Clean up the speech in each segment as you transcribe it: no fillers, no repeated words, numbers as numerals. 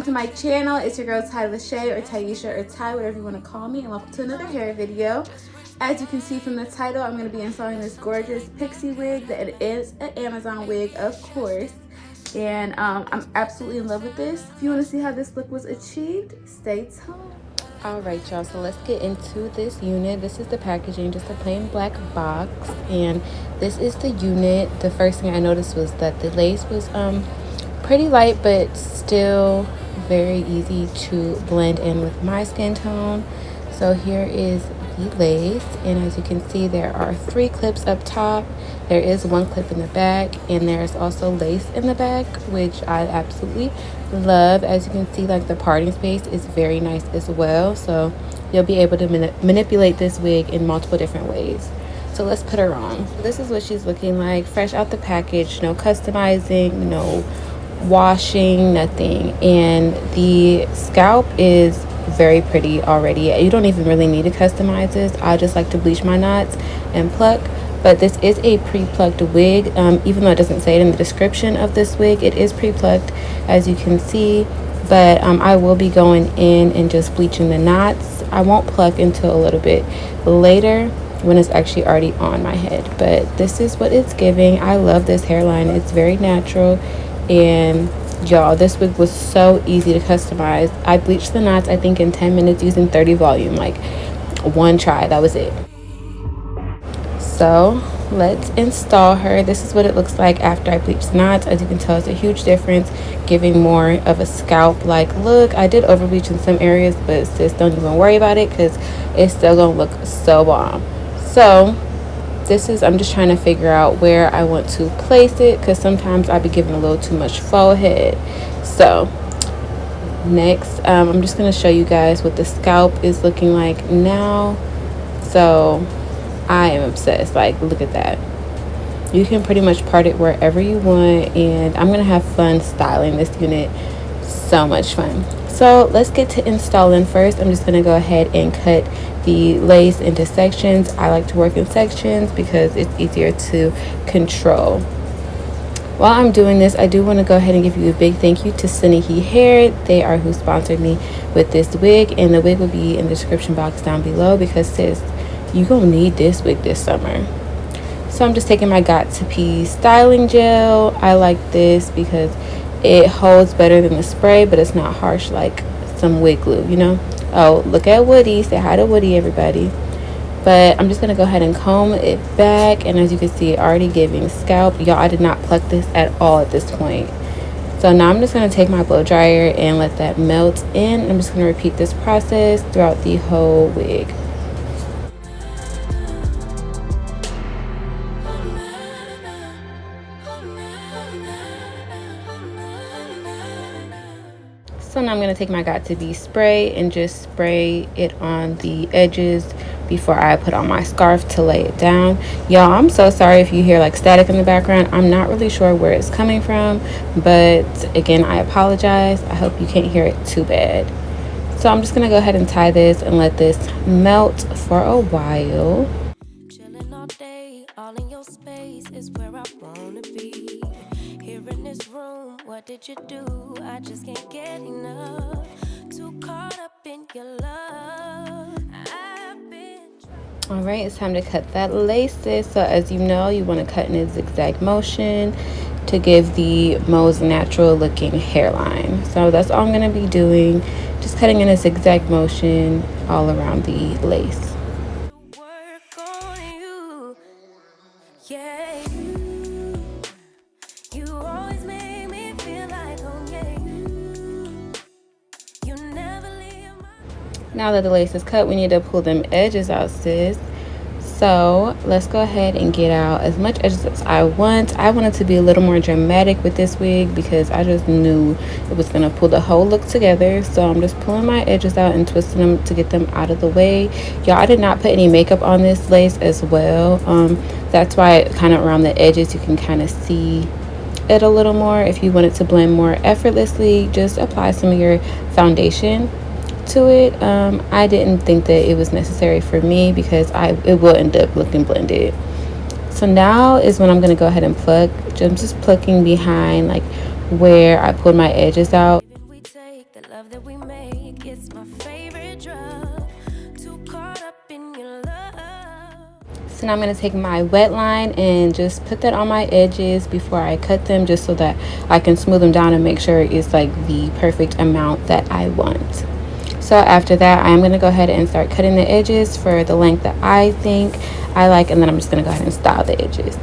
welcome to my channel. It's your girl Ty.lashea or Ty.lashea or Ty, whatever you want to call me, and welcome to another hair video. As you can see from the title, I'm going to be installing this gorgeous Pixie wig that it is an Amazon wig, of course, and I'm absolutely in love with this. If you want to see how this look was achieved, stay tuned. Alright y'all, so let's get into this unit. This is the packaging, just a plain black box, and this is the unit. The first thing I noticed was that the lace was pretty light but still very easy to blend in with my skin tone. So here is the lace, and as you can see, there are 3 clips up top. There is 1 clip in the back, and there's also lace in the back, which I absolutely love. As you can see, like, the parting space is very nice as well, so you'll be able to manipulate this wig in multiple different ways. So let's put her on. This is what she's looking like, fresh out the package, no customizing, no washing, nothing. And the scalp is very pretty already. You don't even really need to customize this. I just like to bleach my knots and pluck. But this is a pre-plucked wig, even though it doesn't say it in the description of this wig. It is pre-plucked, as you can see, but I will be going in and just bleaching the knots. I won't pluck until a little bit later when it's actually already on my head. But this is what it's giving. I love this hairline. It's very natural, and y'all, this wig was so easy to customize. I bleached the knots, I think, in 10 minutes using 30 volume, like one try, that was it. So let's install her. This is what it looks like after I bleach the knots. As you can tell, it's a huge difference, giving more of a scalp like look. I did over bleach in some areas, but sis, don't even worry about it because it's still gonna look so bomb. So this is, I'm just trying to figure out where I want to place it, because sometimes I be giving a little too much forehead. So next, I'm just going to show you guys what the scalp is looking like now. So I am obsessed. Like, look at that. You can pretty much part it wherever you want, and I'm going to have fun styling this unit. So much fun. So let's get to installing. First, I'm just going to go ahead and cut the lace into sections. I like to work in sections because it's easier to control. While I'm doing this, I do want to go ahead and give you a big thank you to CENHIEE Hair. They are who sponsored me with this wig, and the wig will be in the description box down below because, sis, you're gonna need this wig this summer. So I'm just taking my Got to Pee styling gel. I like this because it holds better than the spray, but it's not harsh like some wig glue, you know. Oh, look at Woody. Say hi to Woody, everybody. But I'm just going to go ahead and comb it back. And as you can see, already giving scalp. Y'all, I did not pluck this at all at this point. So now I'm just going to take my blow dryer and let that melt in. I'm just going to repeat this process throughout the whole wig. So now I'm going to take my Got to Be spray and just spray it on the edges before I put on my scarf to lay it down. Y'all, I'm so sorry if you hear like static in the background. I'm not really sure where it's coming from, but again, I apologize. I hope you can't hear it too bad. So I'm just going to go ahead and tie this and let this melt for a while. Chilling all day, all in your space is where I want to be. Here in this room, what did you do? I just can't get enough. Too caught up in your love. All right, it's time to cut that lace. So as you know, you want to cut in a zigzag motion to give the most natural looking hairline. So that's all I'm going to be doing, just cutting in a zigzag motion all around the lace. Now that the lace is cut, we need to pull them edges out, sis. So let's go ahead and get out as much edges as I want. I wanted to be a little more dramatic with this wig because I just knew it was going to pull the whole look together. So I'm just pulling my edges out and twisting them to get them out of the way. Y'all, I did not put any makeup on this lace as well. That's why kind of around the edges you can kind of see it a little more. If you want it to blend more effortlessly, just apply some of your foundation to it. I didn't think that it was necessary for me because it will end up looking blended. So now is when I'm going to go ahead and pluck. I'm just plucking behind like where I pulled my edges out. So now I'm going to take my wet line and just put that on my edges before I cut them, just so that I can smooth them down and make sure it's like the perfect amount that I want. So after that, I'm going to go ahead and start cutting the edges for the length that I think I like, and then I'm just going to go ahead and style the edges.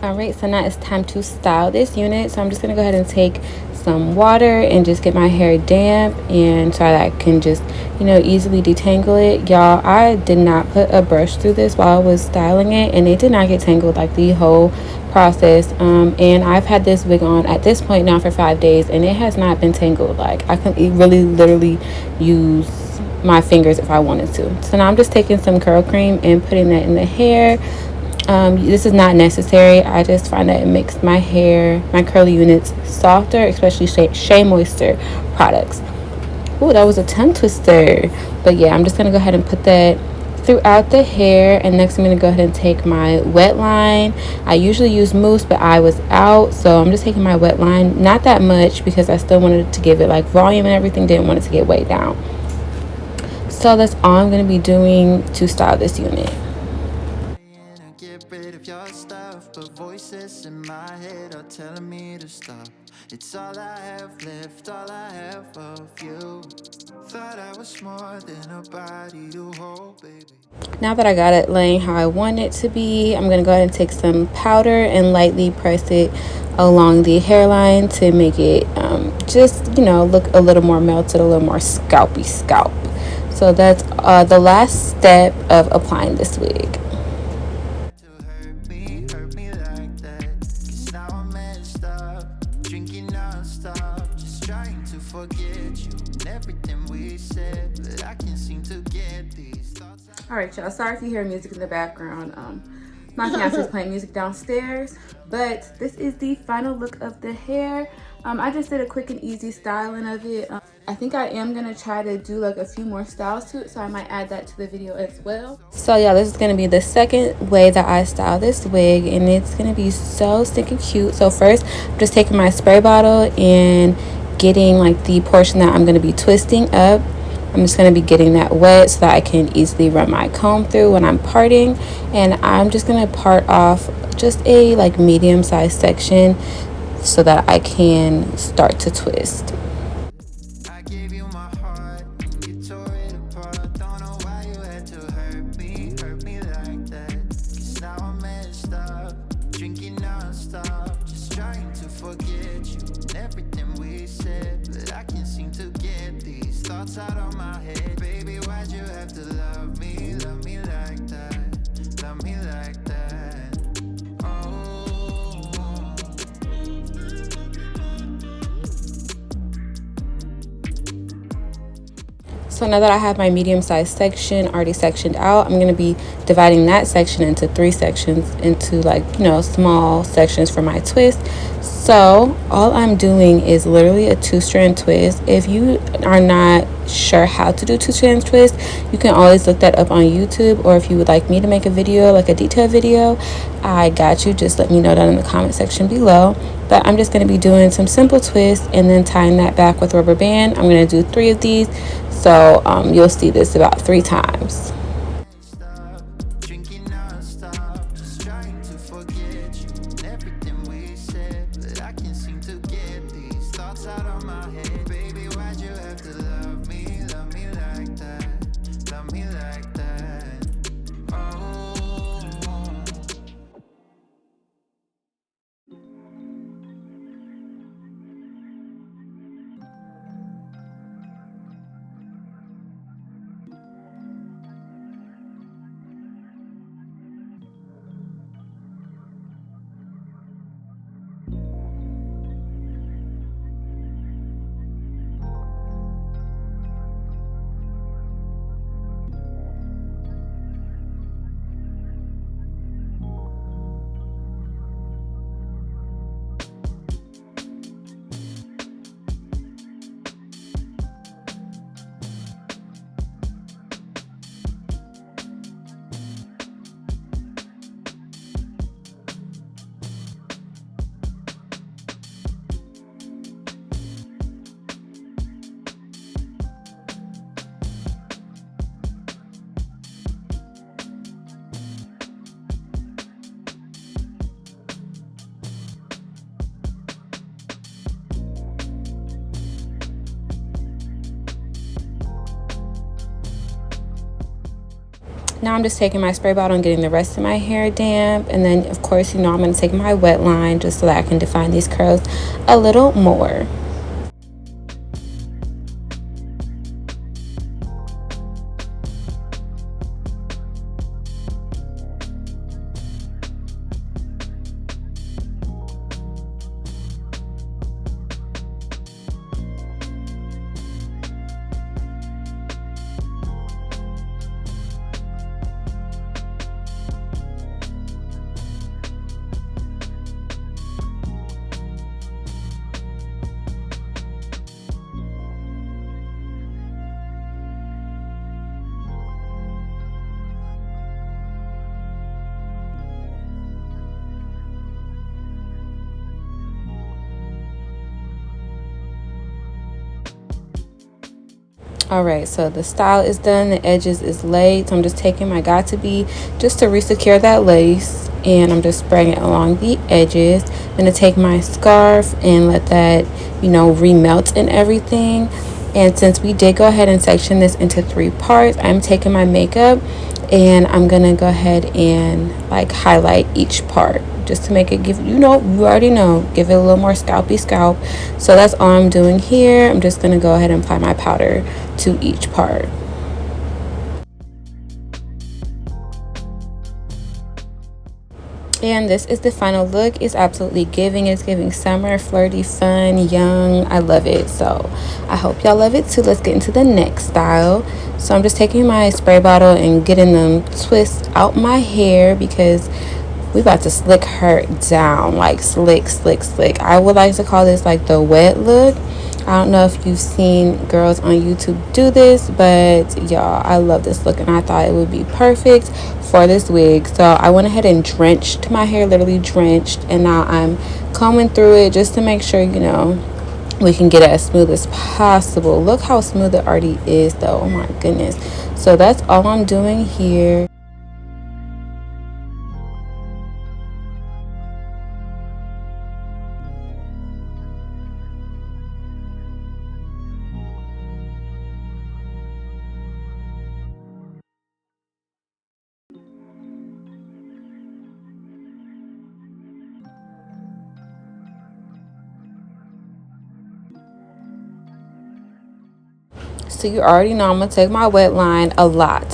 Alright, so now it's time to style this unit. So I'm just going to go ahead and take some water and just get my hair damp, and so that I can just, you know, easily detangle it. Y'all, I did not put a brush through this while I was styling it, and it did not get tangled like the whole process. And I've had this wig on at this point now for 5 days, and it has not been tangled. Like, I can really literally use my fingers if I wanted to. So now I'm just taking some curl cream and putting that in the hair. This is not necessary. I just find that it makes my hair, my curly units, softer, especially Shea Moisture products. Oh, that was a tongue twister. But yeah, I'm just going to go ahead and put that throughout the hair. And next I'm going to go ahead and take my wet line. I usually use mousse, but I was out, so I'm just taking my wet line. Not that much, because I still wanted to give it like volume and everything. Didn't want it to get way down. So that's all I'm going to be doing to style this unit. Voices in my head are telling me to stop. It's all I have left, all I have of you. Thought I was more than a body to hold, baby. Now that I got it laying how I want it to be, I'm gonna go ahead and take some powder and lightly press it along the hairline to make it just, you know, look a little more melted, a little more scalpy scalp. So that's the last step of applying this wig. Alright, y'all, sorry if you hear music in the background. My fiance is playing music downstairs, but this is the final look of the hair. I just did a quick and easy styling of it. I think I am gonna try to do like a few more styles to it, so I might add that to the video as well. So yeah, this is gonna be the second way that I style this wig, and it's gonna be so stinking cute. So first, I'm just taking my spray bottle and getting like the portion that I'm gonna be twisting up. I'm just going to be getting that wet so that I can easily run my comb through when I'm parting. And I'm just going to part off just a like medium-sized section so that I can start to twist. Out of my head, baby, why'd you have to love me like that, love me like that? Oh. So now that I have my medium-sized section already sectioned out, I'm going to be dividing that section into 3 sections, into like, you know, small sections for my twist. So all I'm doing is literally a 2-strand twist. If you are not sure how to do 2-strand twist, you can always look that up on YouTube, or if you would like me to make a video, like a detailed video, I got you. Just let me know down in the comment section below. But I'm just going to be doing some simple twists and then tying that back with rubber band. I'm going to do 3 of these, so you'll see this about 3 times. Now I'm just taking my spray bottle and getting the rest of my hair damp. And then, of course, you know, I'm going to take my wet line just so that I can define these curls a little more. Alright, so the style is done, the edges is laid, so I'm just taking my Got To Be just to re-secure that lace, and I'm just spraying it along the edges. I'm going to take my scarf and let that, you know, remelt and everything. And since we did go ahead and section this into 3 parts, I'm taking my makeup and I'm going to go ahead and like highlight each part just to make it give, you know, you already know, give it a little more scalpy scalp. So that's all I'm doing here. I'm just going to go ahead and apply my powder to each part. And this is the final look. It's absolutely giving. It's giving summer, flirty, fun, young. I love it. So I hope y'all love it too. Let's get into the next style. So I'm just taking my spray bottle and getting them twists out my hair because we about to slick her down, like slick, slick, slick. I would like to call this like the wet look. I don't know if you've seen girls on YouTube do this, but y'all, I love this look and I thought it would be perfect for this wig. So I went ahead and drenched my hair, literally drenched, and now I'm combing through it just to make sure, you know, we can get it as smooth as possible. Look how smooth it already is though. Oh my goodness. So that's all I'm doing here. So you already know I'm gonna take my wet line a lot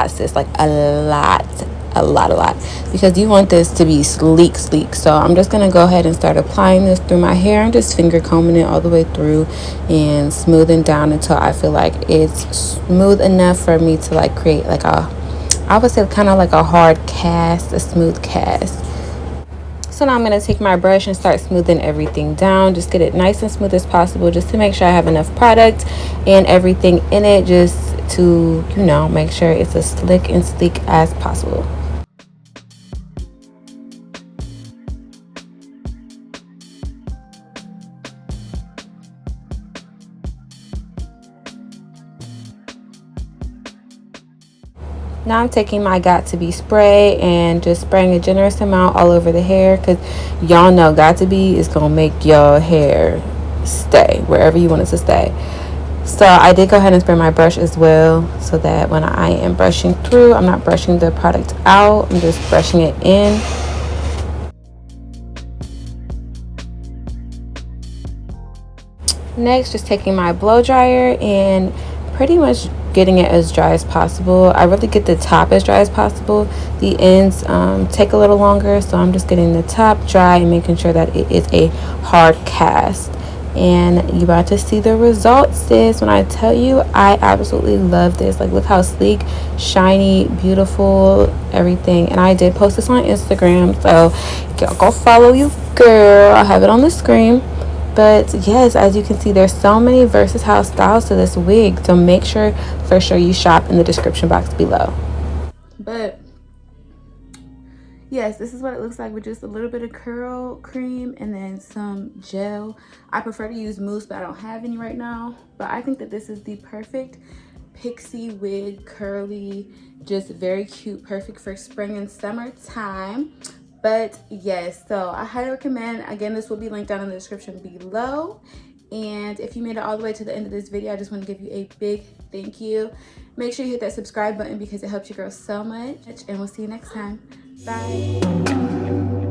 sis, like a lot, because you want this to be sleek. So I'm just gonna go ahead and start applying this through my hair. I'm just finger combing it all the way through and smoothing down until I feel like it's smooth enough for me to like create like a, I would say kind of like a hard cast, a smooth cast. So now I'm going to take my brush and start smoothing everything down. Just get it nice and smooth as possible just to make sure I have enough product and everything in it, just to, you know, make sure it's as slick and sleek as possible. Now I'm taking my Got To Be spray and just spraying a generous amount all over the hair, because y'all know Got To Be is going to make your hair stay wherever you want it to stay. So I did go ahead and spray my brush as well, so that when I am brushing through, I'm not brushing the product out, I'm just brushing it in. Next, just taking my blow dryer and pretty much getting it as dry as possible. I really get the top as dry as possible. The ends take a little longer, so I'm just getting the top dry and making sure that it is a hard cast. And you're about to see the results, sis. When I tell you, I absolutely love this. Like, look how sleek, shiny, beautiful, everything. And I did post this on Instagram, so y'all go follow you, girl. I'll have it on the screen. But yes, as you can see, there's so many versatile styles to this wig, so make sure for sure you shop in the description box below. But yes, this is what it looks like with just a little bit of curl cream and then some gel. I prefer to use mousse, but I don't have any right now. But I think that this is the perfect Pixie wig, curly, just very cute, perfect for spring and summertime. But yes, so I highly recommend. Again, this will be linked down in the description below. And if you made it all the way to the end of this video, I just want to give you a big thank you. Make sure you hit that subscribe button because it helps your girl so much. And we'll see you next time. Bye.